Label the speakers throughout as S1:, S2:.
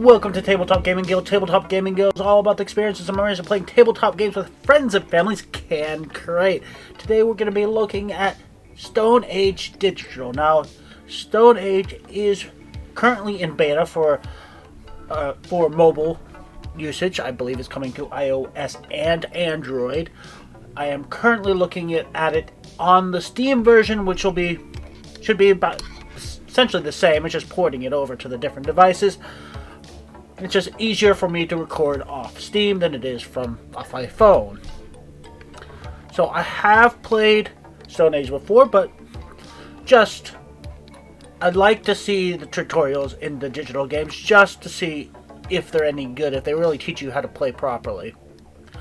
S1: Welcome to Tabletop Gaming Guild. Tabletop Gaming Guild is all about the experiences and memories of playing tabletop games with friends and families can create. Today we're going to be looking at Stone Age Digital. Now, Stone Age is currently in beta for mobile usage. I believe it's coming to iOS and Android. I am currently looking at it on the Steam version, which should be about essentially the same. It's just porting it over to the different devices. It's just easier for me to record off Steam than it is from off my phone. So I have played Stone Age before, but I'd like to see the tutorials in the digital games just to see if they're any good, if they really teach you how to play properly.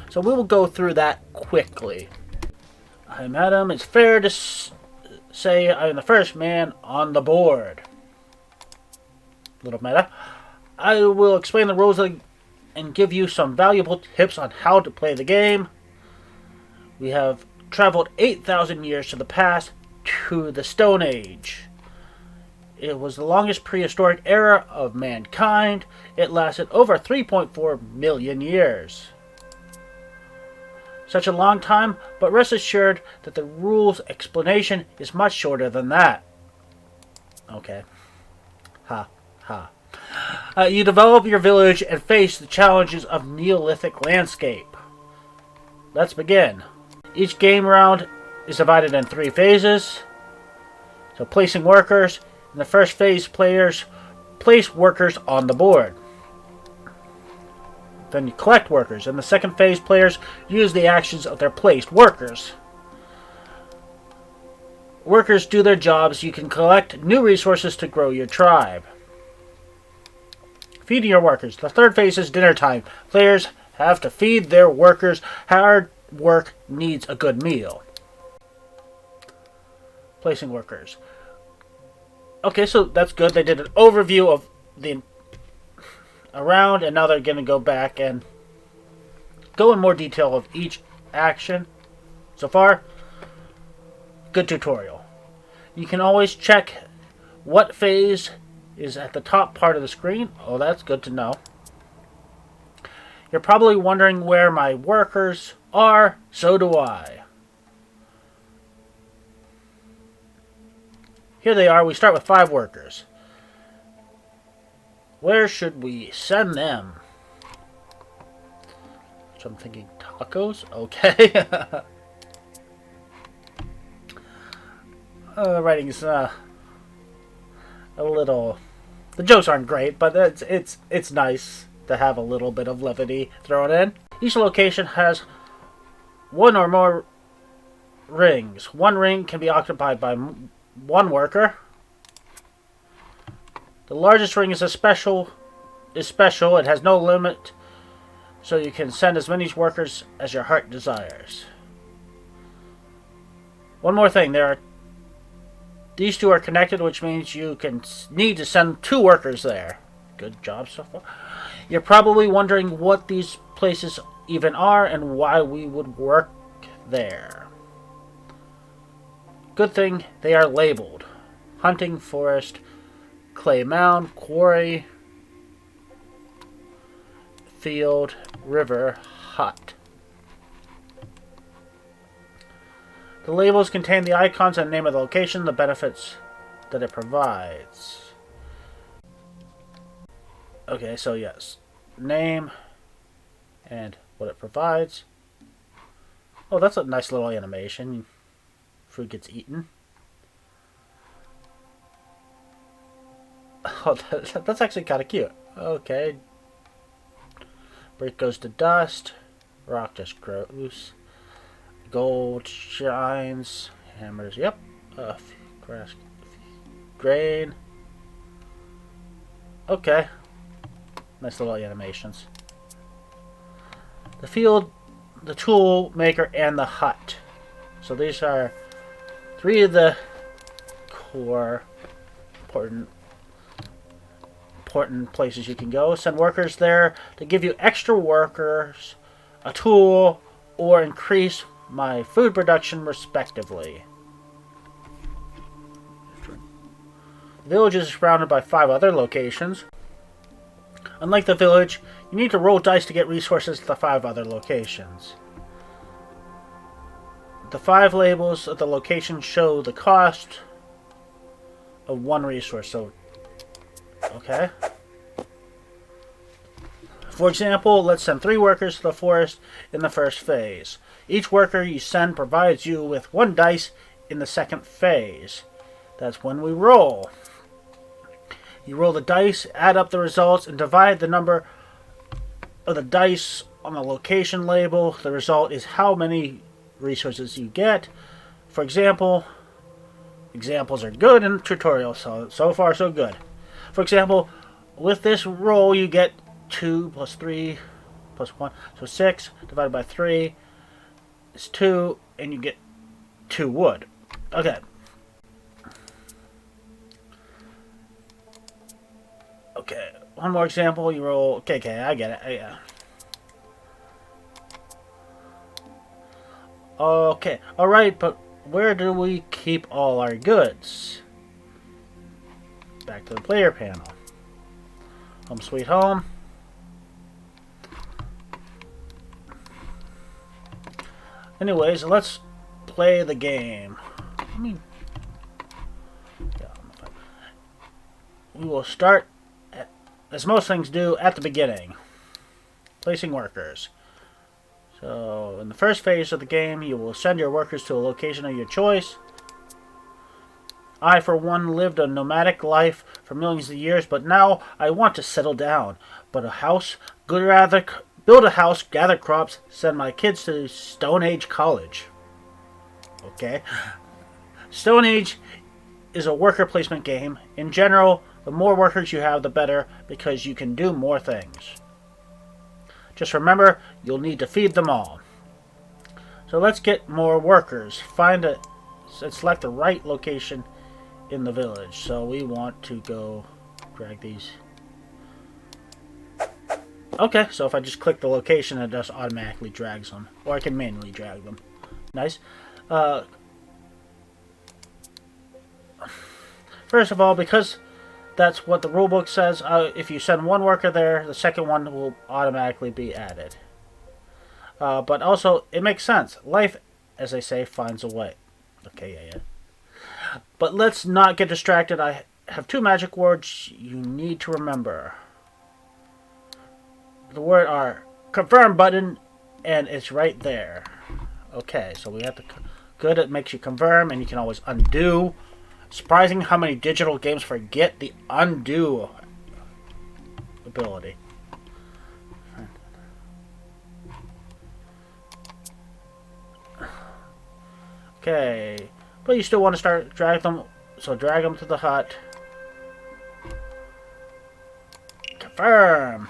S1: So we will go through that quickly. Hi, madam. It's fair to say I am the first man on the board. Little meta. I will explain the rules and give you some valuable tips on how to play the game. We have traveled 8,000 years to the past, to the Stone Age. It was the longest prehistoric era of mankind. It lasted over 3.4 million years. Such a long time, but rest assured that the rules explanation is much shorter than that. Okay. Ha, ha. You develop your village and face the challenges of Neolithic landscape. Let's begin. Each game round is divided in 3 phases. So placing workers. In the first phase, players place workers on the board. Then you collect workers. In the second phase, players use the actions of their placed workers. Workers do their jobs. You can collect new resources to grow your tribe. Feeding your workers. The third phase is dinner time. Players have to feed their workers. Hard work needs a good meal. Placing workers. Okay, so that's good. They did an overview of the around, and now they're going to go back and go in more detail of each action. So far, good tutorial. You can always check what phase is at the top part of the screen. Oh, that's good to know. You're probably wondering where my workers are. So do I. Here they are. We start with 5 workers. Where should we send them? So I'm thinking tacos. Okay. Writing is a little. The jokes aren't great, but it's nice to have a little bit of levity thrown in. Each location has 1 or more rings. 1 ring can be occupied by 1 worker. The largest ring is special. It has no limit, so you can send as many workers as your heart desires. One more thing, these 2 are connected, which means you need to send 2 workers there. Good job so far. You're probably wondering what these places even are and why we would work there. Good thing they are labeled. Hunting forest, clay mound, quarry, field, river, hut. The labels contain the icons and name of the location, the benefits that it provides. Okay, so yes. Name and what it provides. Oh, that's a nice little animation. Food gets eaten. Oh, that's actually kind of cute. Okay. Brick goes to dust. Rock just grows. Gold shines. Hammers. Yep. Grass. Grain. Okay. Nice little animations. The field, the tool maker, and the hut. So these are 3 of the core important places you can go. Send workers there to give you extra workers, a tool, or increase my food production respectively. The village is surrounded by 5 other locations. Unlike the village, you need to roll dice to get resources to the 5 other locations. The 5 labels of the location show the cost of 1 resource. So, okay. For example, let's send 3 workers to the forest in the first phase. Each worker you send provides you with 1 dice in the second phase. That's when we roll. You roll the dice, add up the results, and divide the number of the dice on the location label. The result is how many resources you get. For example, examples are good in the tutorial, so far so good. For example, with this roll you get 2 plus 3 plus 1, so 6 divided by 3 is 2, and you get 2 wood. Okay. Okay, one more example. You roll. Okay, I get it. Yeah. Okay, alright, but where do we keep all our goods? Back to the player panel. Home sweet home. Anyways, let's play the game. We will start, as most things do, at the beginning. Placing workers. So, in the first phase of the game, you will send your workers to a location of your choice. I, for one, lived a nomadic life for millions of years, but now I want to settle down. Build a house, gather crops, send my kids to Stone Age College. Okay. Stone Age is a worker placement game. In general, the more workers you have, the better, because you can do more things. Just remember, you'll need to feed them all. So let's get more workers. Select the right location in the village. So we want to go drag these. Okay, so if I just click the location, it just automatically drags them. Or I can manually drag them. Nice. First of all, because that's what the rulebook says, if you send 1 worker there, the second one will automatically be added. But also, it makes sense. Life, as they say, finds a way. Okay, yeah. But let's not get distracted. I have 2 magic words you need to remember. The word are confirm button, and it's right there. Okay, so we have to... Good, it makes you confirm, and you can always undo. Surprising how many digital games forget the undo ability. Okay, but you still want to drag them, so drag them to the hut. Confirm.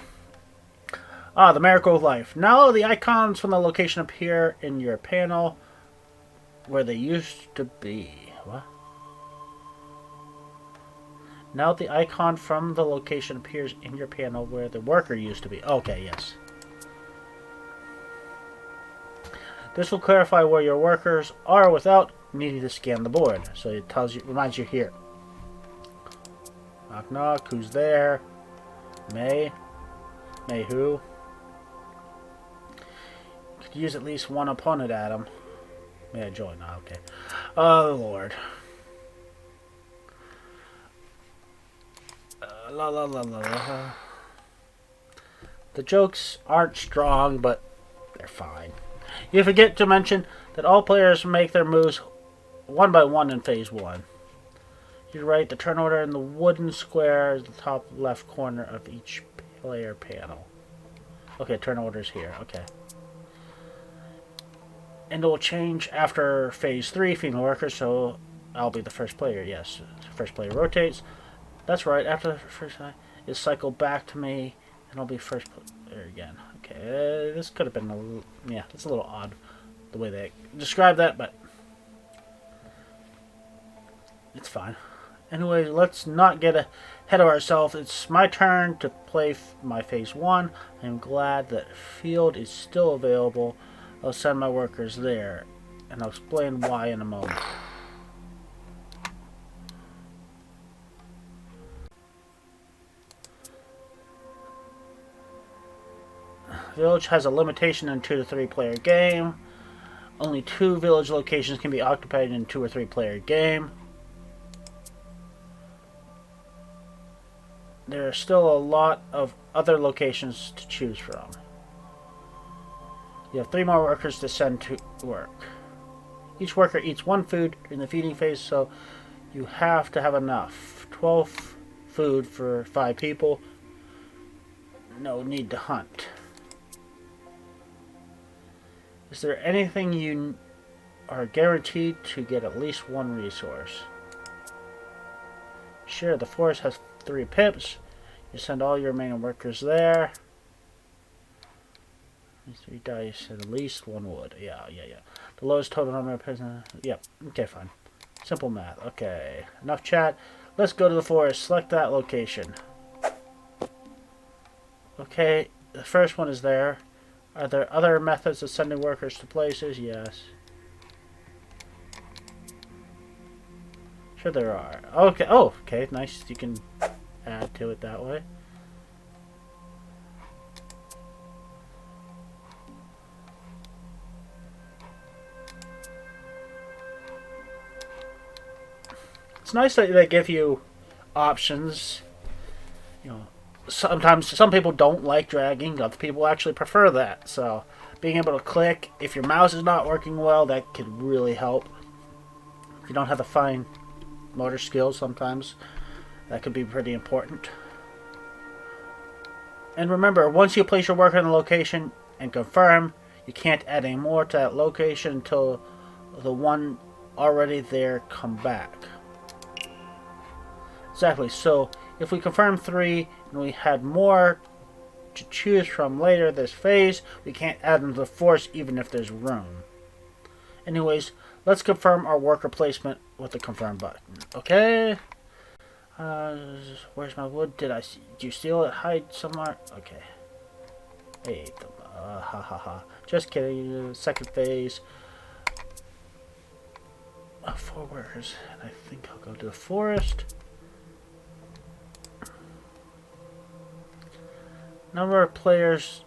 S1: The miracle of life. Now the icons from the location appear in your panel where they used to be. What? Now the icon from the location appears in your panel where the worker used to be. Okay, yes. This will clarify where your workers are without needing to scan the board. So it reminds you here. Knock knock, who's there? May who? Could use at least 1 opponent at him. May I join? Oh, okay. Oh Lord. The jokes aren't strong, but they're fine. You forget to mention that all players make their moves 1 by 1 in phase 1. You write the turn order in the wooden square at the top left corner of each player panel. Okay, turn order's here. Okay. And it will change after phase 3, female worker, so I'll be the first player. Yes, first player rotates. That's right, after the first time, it's cycled back to me, and I'll be first player again. Okay, this could have been a little, yeah, it's a little odd the way they describe that, but it's fine. Anyway, let's not get ahead of ourselves. It's my turn to play my phase 1. I'm glad that field is still available. I'll send my workers there, and I'll explain why in a moment. Village has a limitation in 2 to 3 player game. Only 2 village locations can be occupied in 2 or 3 player game. There are still a lot of other locations to choose from. You have 3 more workers to send to work. Each worker eats 1 food in the feeding phase, so you have to have enough. 12 food for 5 people. No need to hunt. Is there anything you are guaranteed to get at least 1 resource? Sure, the forest has 3 pips. You send all your remaining workers there. 3 dice and at least 1 wood. Yeah. The lowest total number of prisoners. Yep. Okay, fine. Simple math. Okay. Enough chat. Let's go to the forest. Select that location. Okay. The first one is there. Are there other methods of sending workers to places? Yes. Sure there are. Okay. Oh, okay. Nice. You can add to it that way. It's nice that they give you options. You know, sometimes some people don't like dragging, other people actually prefer that. So being able to click, if your mouse is not working well, that could really help. If you don't have the fine motor skills, sometimes that could be pretty important. And remember, once you place your worker in the location and confirm, you can't add any more to that location until the one already there come back. Exactly, so if we confirm 3 and we had more to choose from later this phase, we can't add them to the force even if there's room. Anyways, let's confirm our worker placement with the confirm button. Okay. Where's my wood? Did you steal it? Hide somewhere? Okay. I ate them. Just kidding. Second phase. 4 workers. And I think I'll go to the forest. Number of players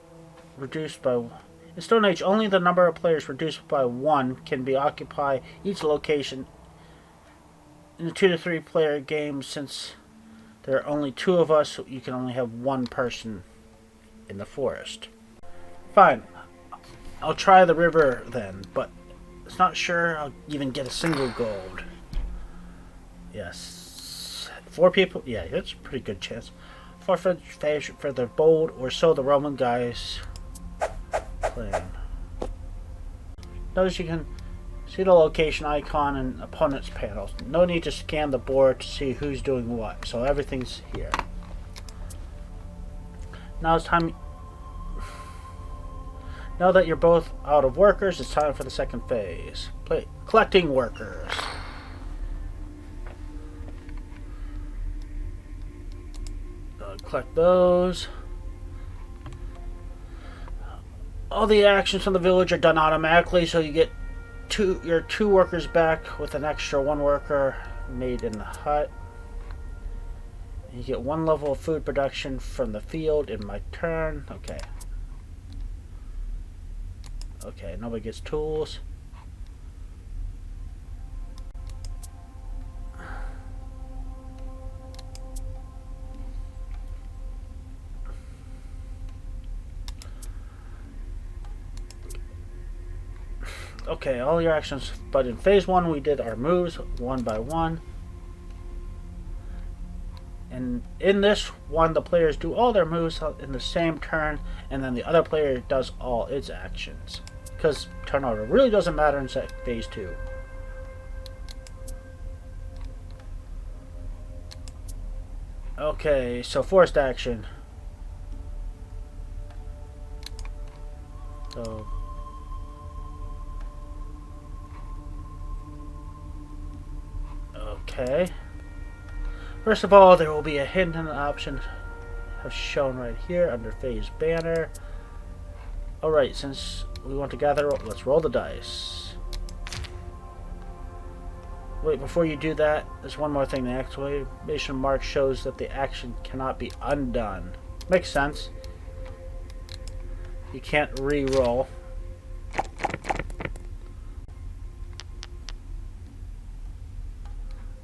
S1: reduced by... In Stone Age, only the number of players reduced by 1 can be occupy each location in the 2 to 3 player game. Since there are only 2 of us, you can only have 1 person in the forest. Fine. I'll try the river then, but it's not sure I'll even get a single gold. Yes. 4 people? Yeah, that's a pretty good chance. For the bold, or so the Roman guys claim. Notice you can see the location icon and opponent's panels. No need to scan the board to see who's doing what, so everything's here. Now it's time. Now that you're both out of workers, it's time for the second phase. Collecting workers. Collect those. All the actions from the village are done automatically, so you get your 2 workers back with an extra 1 worker made in the hut. You get 1 level of food production from the field in my turn. Okay. Okay, nobody gets tools. Okay, all your actions, but in phase 1 we did our moves 1 by 1. And in this one, the players do all their moves in the same turn, and then the other player does all its actions. Because turn order really doesn't matter in phase 2. Okay, so forced action. So okay. First of all, there will be a hidden option as shown right here under phase banner. Alright, since we want to gather, let's roll the dice. Wait, before you do that, there's one more thing. The exclamation mark shows that the action cannot be undone. Makes sense. You can't re-roll.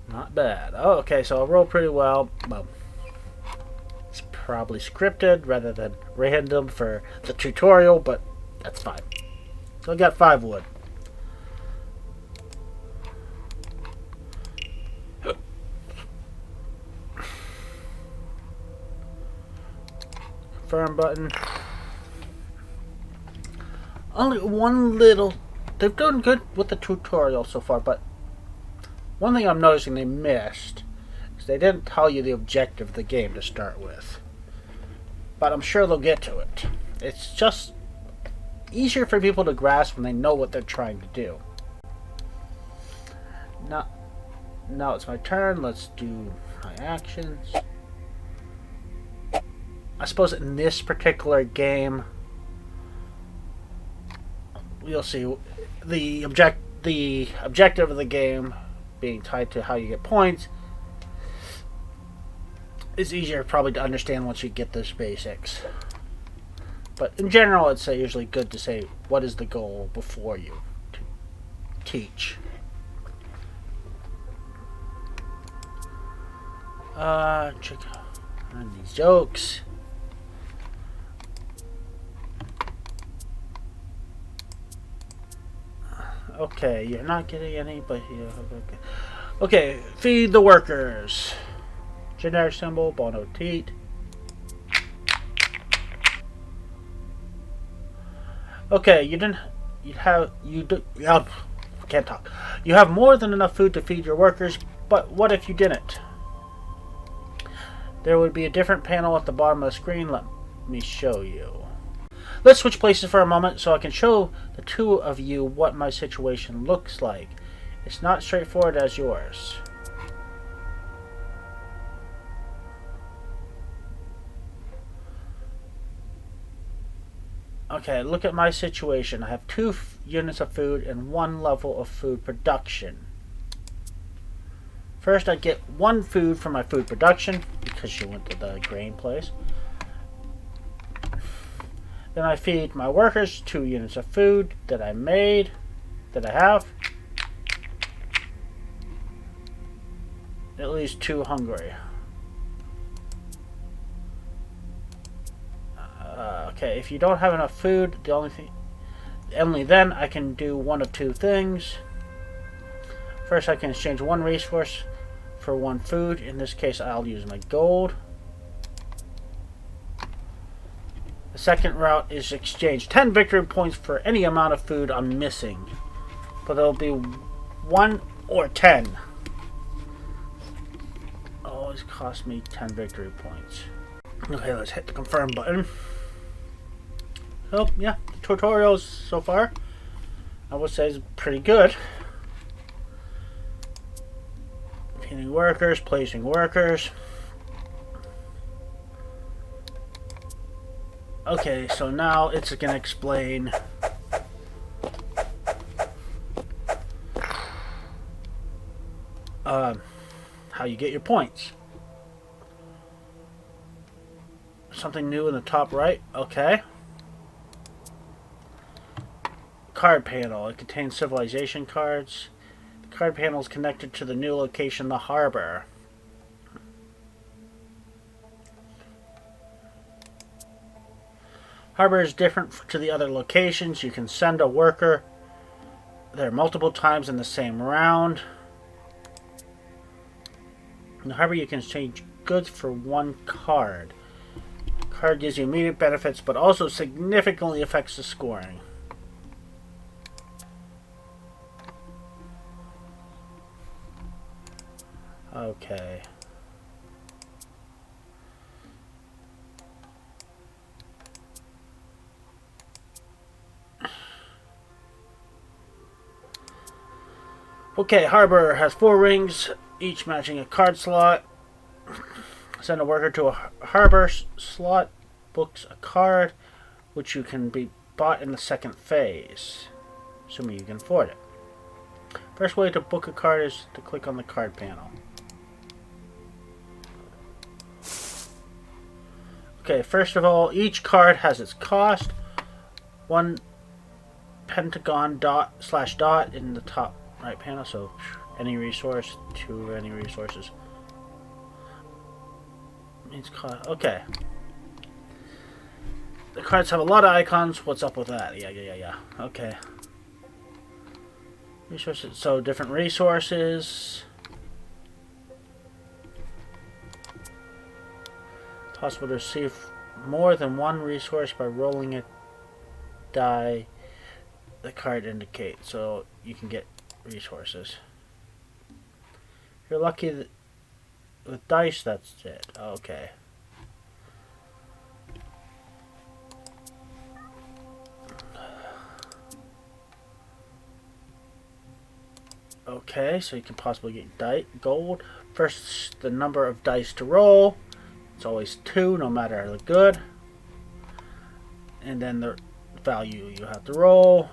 S1: Not bad. Oh, okay, so I roll pretty well. Well, it's probably scripted rather than random for the tutorial, but that's fine. So I got 5 wood. Confirm button. Only one little... They've done good with the tutorial so far, but one thing I'm noticing they missed is they didn't tell you the objective of the game to start with. But I'm sure they'll get to it. It's just easier for people to grasp when they know what they're trying to do. Now it's my turn. Let's do my actions. I suppose in this particular game, you'll see the objective of the game being tied to how you get points is easier probably to understand once you get those basics. But in general, it's usually good to say what is the goal before you teach. Check on these jokes. Okay, you're not getting any, but yeah, okay. Okay, feed the workers. Generic symbol, bono teat. Okay, can't talk. You have more than enough food to feed your workers, but what if you didn't? There would be a different panel at the bottom of the screen. Let me show you. Let's switch places for a moment so I can show the two of you what my situation looks like. It's not straightforward as yours. Okay, look at my situation. I have 2 units of food and 1 level of food production. First, I get 1 food from my food production because she went to the grain place. Then I feed my workers 2 units of food that I have. At least 2 hungry. Okay, if you don't have enough food, only then I can do one of 2 things. First, I can exchange 1 resource for 1 food. In this case, I'll use my gold. The second route is exchange 10 victory points for any amount of food I'm missing. But there'll be 1 or 10. Always cost me 10 victory points. Okay, let's hit the confirm button. So, yeah, the tutorials so far, I would say, is pretty good. Feeding workers, placing workers. Okay, so now it's going to explain how you get your points. Something new in the top right. Okay. Card panel. It contains civilization cards. The card panel is connected to the new location, the harbor. Harbor is different to the other locations. You can send a worker there multiple times in the same round. In the harbor, you can exchange goods for 1 card. Card gives you immediate benefits, but also significantly affects the scoring. Okay. Okay, harbor has 4 rings, each matching a card slot. Send a worker to a harbor slot, books a card, which you can be bought in the second phase, assuming you can afford it. First way to book a card is to click on the card panel. Okay, first of all, each card has its cost. one pentagon dot slash dot in the top right panel. So any resource, 2 any resources. Means okay. The cards have a lot of icons. What's up with that? Yeah. Okay. Resources. So different resources. Possible to receive more than one resource by rolling a die the card indicates. So you can get resources. If you're lucky with dice, that's it. Okay. Okay, so you can possibly get gold. First, the number of dice to roll. It's always 2, no matter how good. And then the value you have to roll.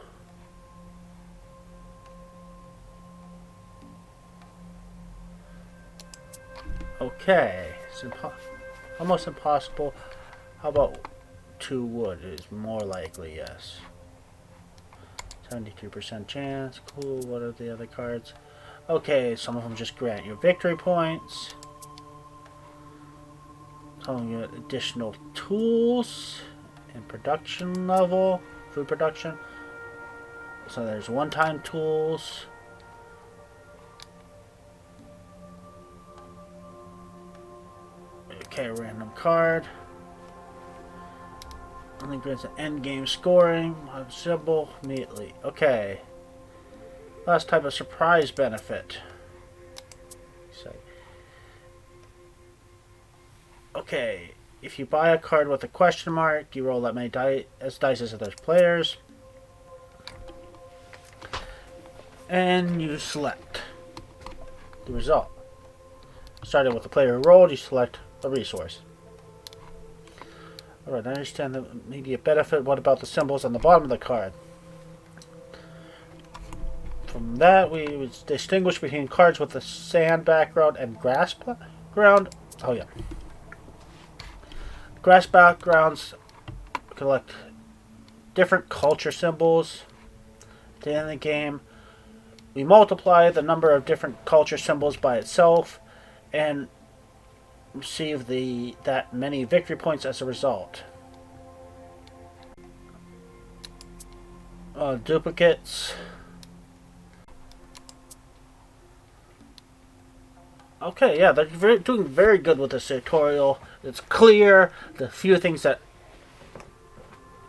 S1: Okay, it's almost impossible. How about 2 wood is more likely, yes. 72% chance. Cool. What are the other cards? Okay, some of them just grant you victory points. Some of them get additional tools and production level, food production. So there's one-time tools. Okay, random card. Only grants an end game scoring. Symbol immediately. Okay. Last type of surprise benefit. Okay. If you buy a card with a question mark, you roll that many dice as other players. And you select the result. Starting with the player who rolled, you select a resource. Alright, I understand the immediate benefit. What about the symbols on the bottom of the card? From that, we would distinguish between cards with a sand background and grass background. Oh, yeah. Grass backgrounds collect different culture symbols. At the end of the game, we multiply the number of different culture symbols by itself and receive that many victory points as a result. Duplicates. Okay, yeah, they're doing very good with this tutorial. It's clear. The few things that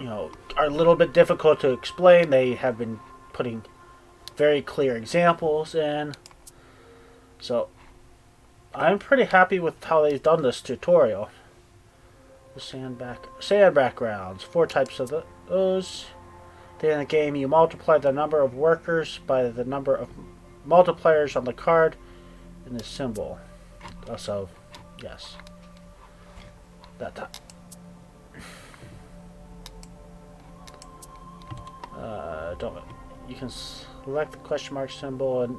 S1: are a little bit difficult to explain, they have been putting very clear examples in. So I'm pretty happy with how they've done this tutorial. The sand backgrounds. 4 types of those. At the end of the game, you multiply the number of workers by the number of multipliers on the card in the symbol. Also, yes. That time. You can select the question mark symbol and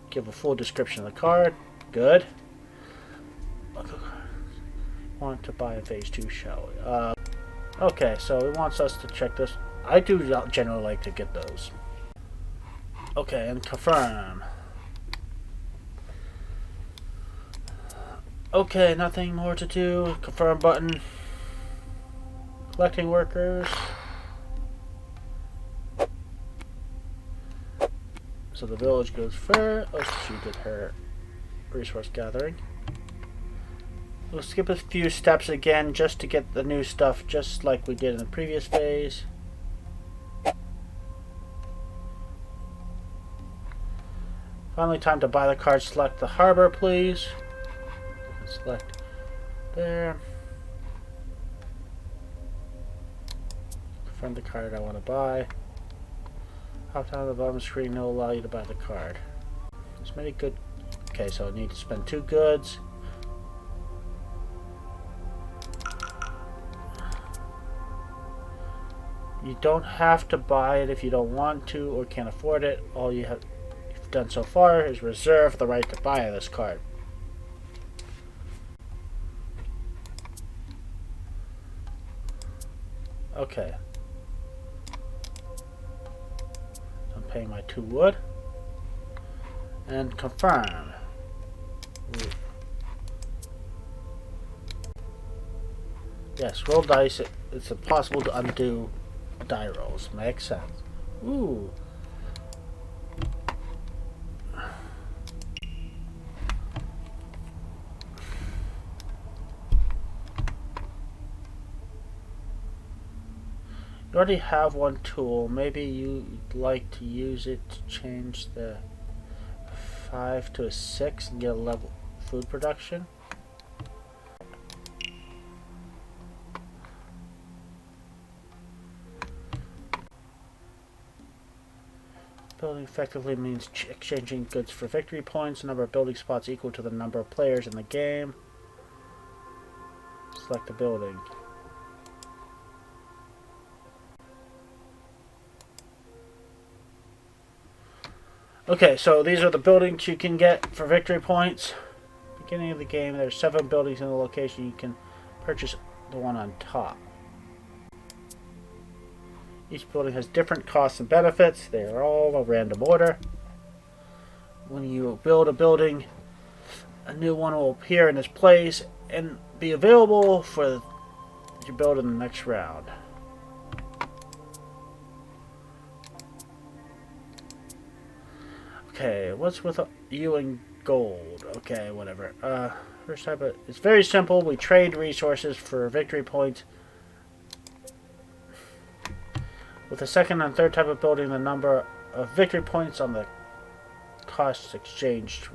S1: give a full description of the card. Good. Want to buy a phase 2 shell. Okay, so it wants us to check this. I do generally like to get those. Okay, and confirm. Okay, nothing more to do. Confirm button. Collecting workers. So the village goes first. Oh, she did her resource gathering. We'll skip a few steps again just to get the new stuff, just like we did in the previous phase. Finally, time to buy the card. Select the harbor, please. Select there. Confirm the card I want to buy. Hop down to the bottom of the screen will allow you to buy the card. There's many good. Okay, so I need to spend 2 goods. You don't have to buy it if you don't want to or can't afford it. All you've done so far is reserve the right to buy this card. Okay. paying my 2 wood. And confirm. Yes, roll dice. It's impossible to undo die rolls. Makes sense. Ooh. You already have one tool. Maybe you'd like to use it to change the 5 to a 6 and get a level food production. Building effectively means exchanging goods for victory points. The number of building spots equal to the number of players in the game. Select a building. Okay, so these are the buildings you can get for victory points. Beginning of the game, there's 7 buildings in the location. You can purchase the one on top. Each building has different costs and benefits. They are all a random order. When you build a building, a new one will appear in its place and be available for you build in the next round. Okay, what's with you and gold? Okay, whatever. First type of, it's very simple. We trade resources for victory points. With the second and third type of building, the number of victory points on the costs exchanged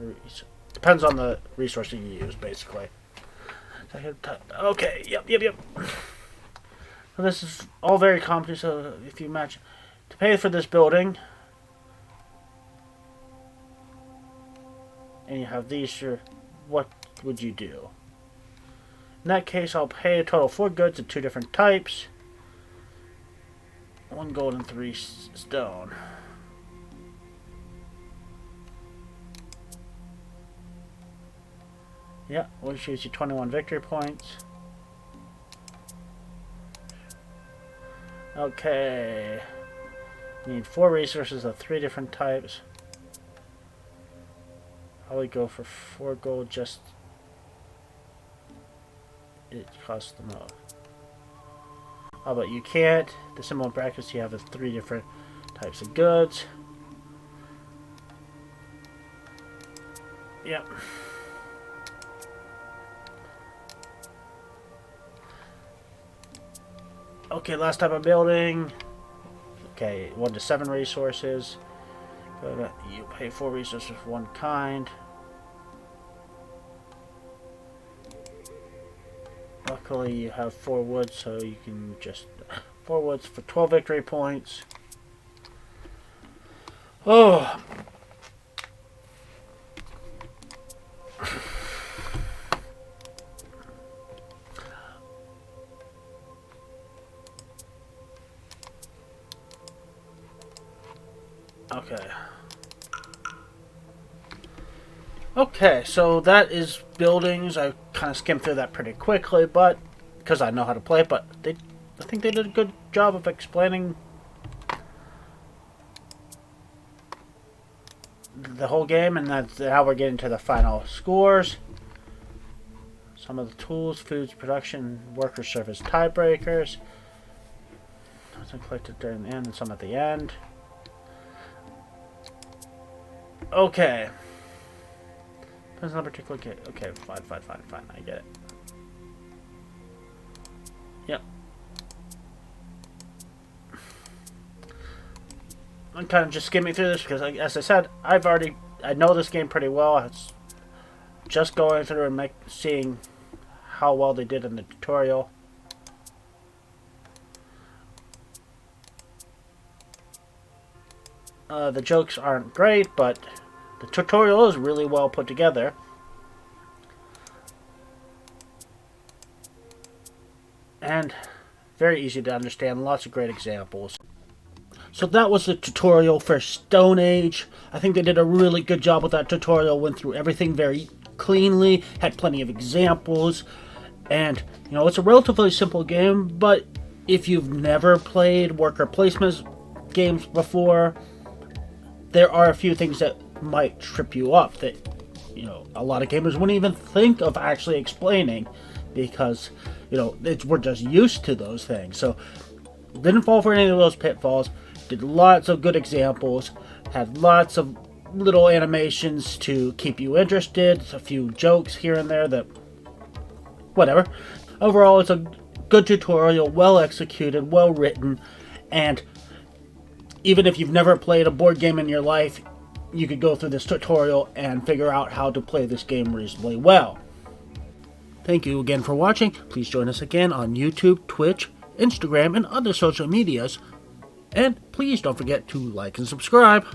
S1: depends on the resource you use, basically. Okay, yep. So this is all very complicated. So if you match to pay for this building, and you have these, what would you do? In that case, I'll pay a total of 4 goods of 2 different types. 1 gold and 3 stone. Yeah, which gives you 21 victory points. Okay. You need 4 resources of 3 different types. Probably go for 4 gold, just it costs the most. Oh, but you can't. The symbol in brackets you have is 3 different types of goods. Yep. Okay, last type of building. Okay, 1 to 7 resources. You pay 4 resources for 1 kind. Luckily, you have 4 woods, so you can just 4 woods for 12 victory points. Oh. Okay, so that is buildings. I kind of skimmed through that pretty quickly, but because I know how to play it, but I think they did a good job of explaining the whole game, and that's how we're getting to the final scores. Some of the tools, foods, production, worker service tiebreakers. Some collected during the end and some at the end. Okay. Depends on a particular case. Okay, fine. I get it. Yep. I'm kind of just skimming through this because, as I said, I know this game pretty well. It's just going through and seeing how well they did in the tutorial. The jokes aren't great, but the tutorial is really well put together. And very easy to understand. Lots of great examples. So that was the tutorial for Stone Age. I think they did a really good job with that tutorial. Went through everything very cleanly. Had plenty of examples. And, you know, it's a relatively simple game. But if you've never played worker placement games before, there are a few things that might trip you up that, a lot of gamers wouldn't even think of actually explaining because, we're just used to those things. So, didn't fall for any of those pitfalls. Did lots of good examples. Had lots of little animations to keep you interested. A few jokes here and there that, whatever. Overall, it's a good tutorial, well executed, well written, and even if you've never played a board game in your life, you could go through this tutorial and figure out how to play this game reasonably well. Thank you again for watching. Please join us again on YouTube, Twitch, Instagram, and other social medias. And please don't forget to like and subscribe.